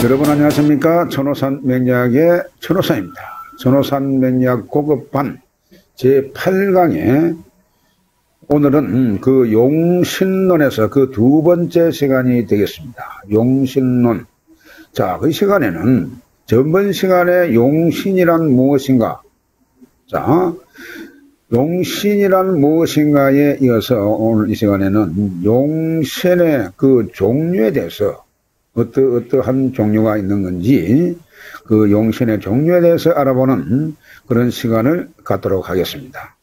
여러분 안녕하십니까. 천호산 맹약의 천호산입니다. 천호산 맹약 고급반 제8강에 오늘은 그 용신론에서 그 두 번째 시간이 되겠습니다. 용신론. 자, 그 시간에는 전번 시간에 용신이란 무엇인가, 자, 용신이란 무엇인가에 이어서 오늘 이 시간에는 용신의 그 종류에 대해서 어떠한 종류가 있는 건지 그 용신의 종류에 대해서 알아보는 그런 시간을 갖도록 하겠습니다.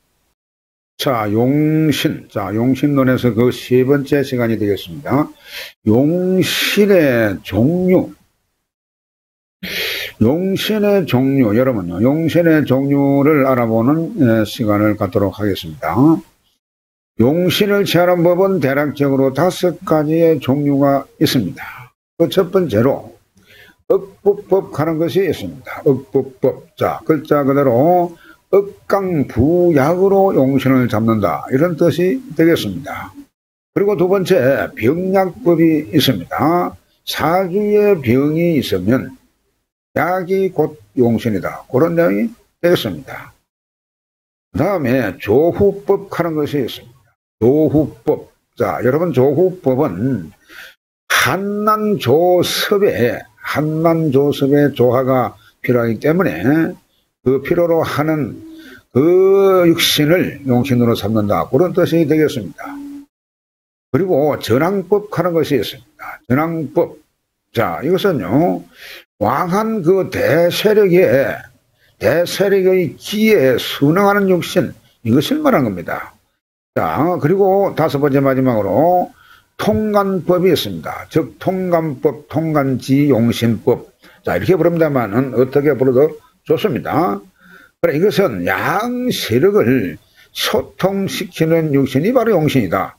자, 용신. 자, 용신론에서 그 세 번째 시간이 되겠습니다. 용신의 종류. 용신의 종류. 여러분요, 용신의 종류를 알아보는 시간을 갖도록 하겠습니다. 용신을 취하는 법은 대략적으로 5가지의 종류가 있습니다. 그 첫 번째로 억부법 하는 것이 있습니다. 억부법. 자, 글자 그대로 억강부약으로 용신을 잡는다, 이런 뜻이 되겠습니다. 그리고 두 번째, 병약법이 있습니다. 사주에 병이 있으면 약이 곧 용신이다, 그런 내용이 되겠습니다. 그 다음에 조후법 하는 것이 있습니다. 조후법. 자, 여러분, 조후법은 한난조섭에 조화가 필요하기 때문에 그 필요로 하는 그 육신을 용신으로 삼는다, 그런 뜻이 되겠습니다. 그리고 전항법 하는 것이 있습니다. 전항법. 자, 이것은요, 왕한 그 대세력의 기에 순응하는 육신, 이것을 말한 겁니다. 자, 그리고 5번째 마지막으로 통간법이 있습니다. 즉 통간법, 통간지, 용신법. 자, 이렇게 부릅니다만은 어떻게 불러도 좋습니다. 그래, 이것은 양세력을 소통시키는 육신이 바로 용신이다,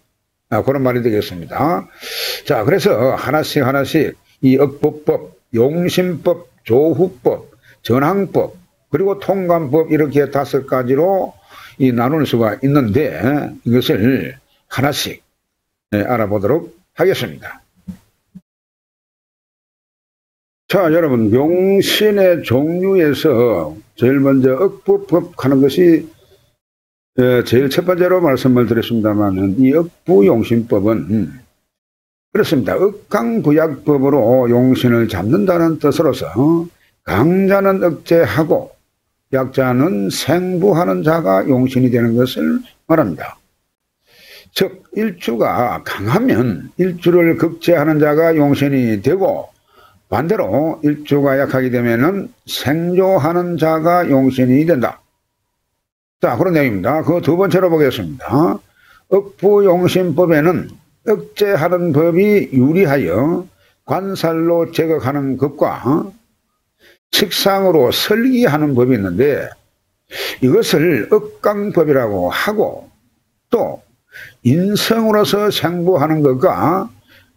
그런 말이 되겠습니다. 자, 그래서 하나씩 이 억법법, 용신법, 조후법, 전항법, 그리고 통간법, 이렇게 5가지로 나눌 수가 있는데 이것을 하나씩 알아보도록 하겠습니다. 자, 여러분, 용신의 종류에서 제일 먼저 억부법 하는 것이 제일 첫 번째로 말씀을 드렸습니다만은, 이 억부용신법은 그렇습니다. 억강부약법으로 용신을 잡는다는 뜻으로서 강자는 억제하고 약자는 생부하는 자가 용신이 되는 것을 말합니다. 즉, 일주가 강하면 일주를 극제하는 자가 용신이 되고, 반대로 일주가 약하게 되면은 생조하는 자가 용신이 된다. 자, 그런 내용입니다. 그 두 번째로 보겠습니다. 억부용신법에는 억제하는 법이 유리하여 관살로 제거하는 것과 식상으로 설기하는 법이 있는데, 이것을 억강법이라고 하고, 또 인성으로서 생부하는 것과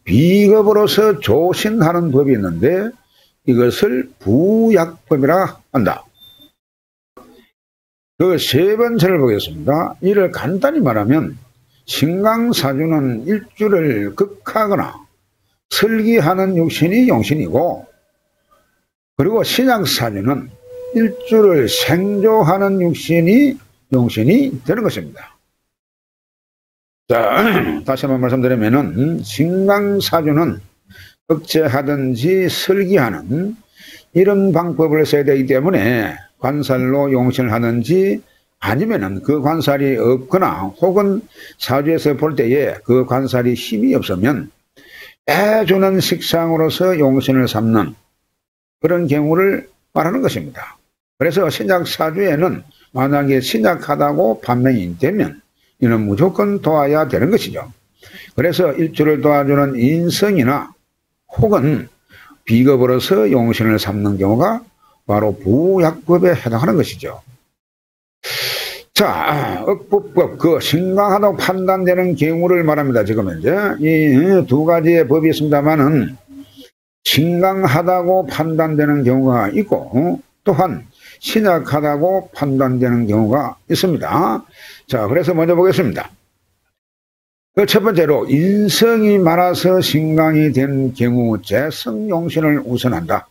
비겁으로서 조신하는 법이 있는데 이것을 부약법이라 한다. 그 세 번째를 보겠습니다. 이를 간단히 말하면 신강사주는 일주를 극하거나 설기하는 육신이 용신이고, 그리고 신약사주는 일주를 생조하는 육신이 용신이 되는 것입니다. 자, 다시 한번 말씀드리면은 신강사주는 억제하든지 설기하는 이런 방법을 써야 되기 때문에 관살로 용신을 하든지, 아니면은 그 관살이 없거나 혹은 사주에서 볼 때에 그 관살이 힘이 없으면 해주는 식상으로서 용신을 삼는 그런 경우를 말하는 것입니다. 그래서 신약사주에는 만약에 신약하다고 판명이 되면 이는 무조건 도와야 되는 것이죠. 그래서 일주를 도와주는 인성이나 혹은 비겁으로서 용신을 삼는 경우가 바로 부약법에 해당하는 것이죠. 자, 억부법, 그 신강하다고 판단되는 경우를 말합니다. 지금 현재 이 두 가지의 법이 있습니다만은 신강하다고 판단되는 경우가 있고, 또한 신약하다고 판단되는 경우가 있습니다. 자, 그래서 먼저 보겠습니다. 그 첫 번째로 인성이 많아서 신강이 된 경우 재성용신을 우선한다.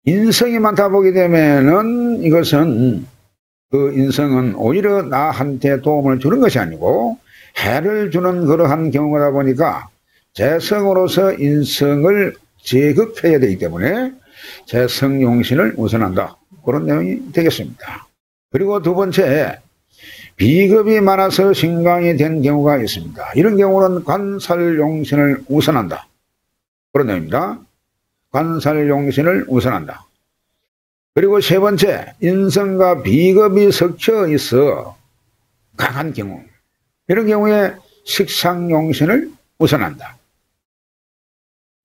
인성이 많다 보게 되면은 이것은 그 인성은 오히려 나한테 도움을 주는 것이 아니고 해를 주는 그러한 경우다 보니까 재성으로서 인성을 제급해야 되기 때문에 재성용신을 우선한다. 그런 내용이 되겠습니다. 그리고 두 번째, 비겁이 많아서 신강이 된 경우가 있습니다. 이런 경우는 관살용신을 우선한다. 그런 내용입니다. 관살용신을 우선한다. 그리고 세 번째, 인성과 비겁이 섞여 있어 강한 경우, 이런 경우에 식상용신을 우선한다.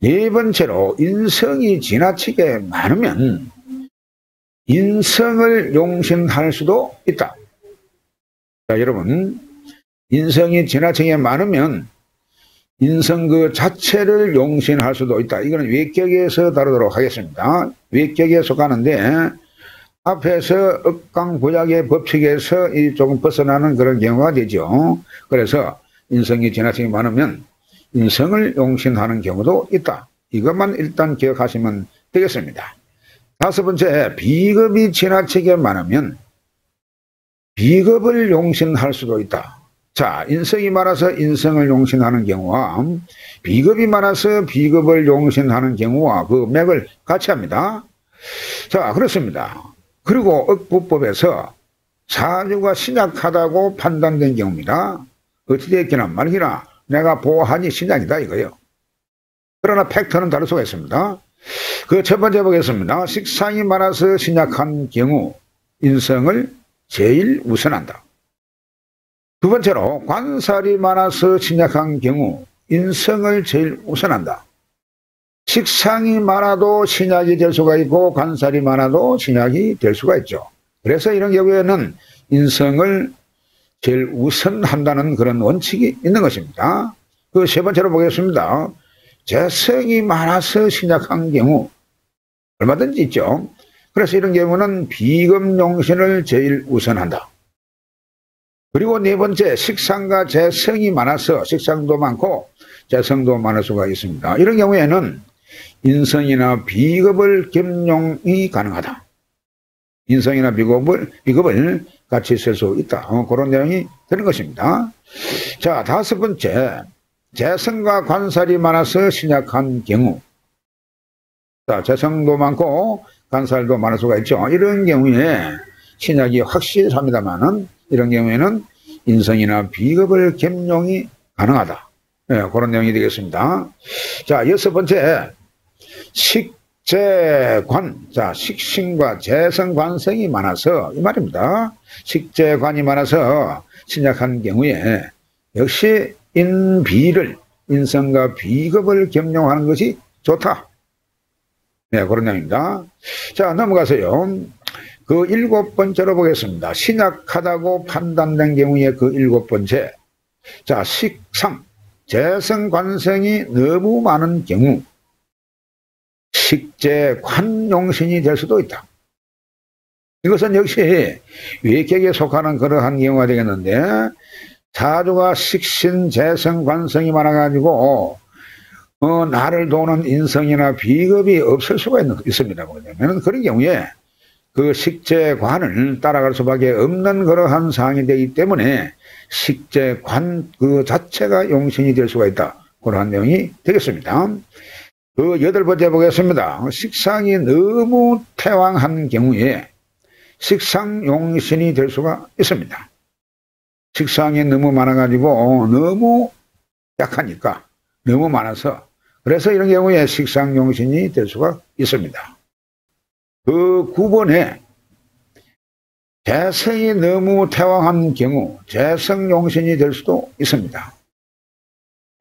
네 번째로 인성이 지나치게 많으면 인성을 용신할 수도 있다. 자, 여러분, 인성이 지나치게 많으면 인성 그 자체를 용신할 수도 있다. 이거는 외격에서 다루도록 하겠습니다. 외격에 속하는데 앞에서 억강부약의 법칙에서 조금 벗어나는 그런 경우가 되죠. 그래서 인성이 지나치게 많으면 인성을 용신하는 경우도 있다. 이것만 일단 기억하시면 되겠습니다. 다섯 번째, 비겁이 지나치게 많으면 비겁을 용신할 수도 있다. 자, 인성이 많아서 인성을 용신하는 경우와 비겁이 많아서 비겁을 용신하는 경우와 그 맥을 같이 합니다. 자, 그렇습니다. 그리고 억부법에서 사주가 신약하다고 판단된 경우입니다. 어찌됐기나 말기나 내가 보하니 신약이다 이거요. 그러나 팩트는 다를 수가 있습니다. 그 첫 번째 보겠습니다. 식상이 많아서 신약한 경우 인성을 제일 우선한다. 두 번째로 관살이 많아서 신약한 경우 인성을 제일 우선한다. 식상이 많아도 신약이 될 수가 있고 관살이 많아도 신약이 될 수가 있죠. 그래서 이런 경우에는 인성을 제일 우선한다는 그런 원칙이 있는 것입니다. 그 세 번째로 보겠습니다. 재성이 많아서 신약한 경우 얼마든지 있죠. 그래서 이런 경우는 비겁용신을 제일 우선한다. 그리고 네 번째, 식상과 재성이 많아서 식상도 많고 재성도 많을 수가 있습니다. 이런 경우에는 인성이나 비겁을 겸용이 가능하다. 인성이나 비겁을 같이 쓸 수 있다. 그런 내용이 되는 것입니다. 자, 다섯 번째, 재성과 관살이 많아서 신약한 경우. 자, 재성도 많고 관살도 많을 수가 있죠. 이런 경우에 신약이 확실합니다만은 이런 경우에는 인성이나 비겁을 겸용이 가능하다. 네, 그런 내용이 되겠습니다. 자, 여섯 번째, 식재관. 자, 식신과 재성관성이 많아서 이 말입니다. 식재관이 많아서 신약한 경우에 역시 인비를 인성과 비겁을 겸용하는 것이 좋다. 네, 그런 내용입니다. 자, 넘어가서요. 그 일곱 번째로 보겠습니다. 신약하다고 판단된 경우에 그 일곱 번째. 자, 식상, 재성관성이 너무 많은 경우 식재관용신이 될 수도 있다. 이것은 역시 외격에 속하는 그러한 경우가 되겠는데 사주가 식신, 재성, 관성이 많아가지고 나를 도는 인성이나 비겁이 없을 수가 있습니다. 왜냐하면 그런 경우에 그 식재관을 따라갈 수밖에 없는 그러한 상황이 되기 때문에 식재관 그 자체가 용신이 될 수가 있다. 그러한 내용이 되겠습니다. 그 여덟 번째 보겠습니다. 식상이 너무 태왕한 경우에 식상용신이 될 수가 있습니다. 식상이 너무 많아가지고 너무 약하니까 너무 많아서 그래서 이런 경우에 식상용신이 될 수가 있습니다. 그 9번에 재성이 너무 태왕한 경우 재성용신이 될 수도 있습니다.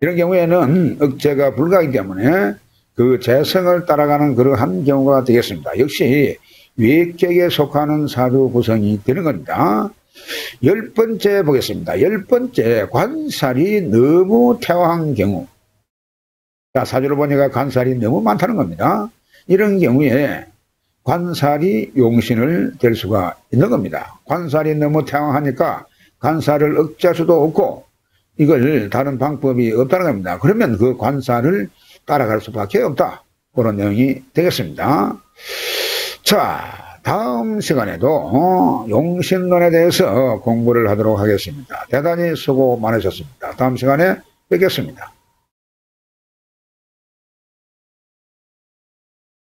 이런 경우에는 억제가 불가하기 때문에 그 재성을 따라가는 그러한 경우가 되겠습니다. 역시 외격에 속하는 사주 구성이 되는 겁니다. 열 번째 보겠습니다. 열 번째, 관살이 너무 태왕한 경우. 자, 사주를 보니까 관살이 너무 많다는 겁니다. 이런 경우에 관살이 용신을 될 수가 있는 겁니다. 관살이 너무 태왕하니까 관살을 억제할 수도 없고 이걸 다른 방법이 없다는 겁니다. 그러면 그 관사를 따라갈 수밖에 없다. 그런 내용이 되겠습니다. 자, 다음 시간에도 용신론에 대해서 공부를 하도록 하겠습니다. 대단히 수고 많으셨습니다. 다음 시간에 뵙겠습니다.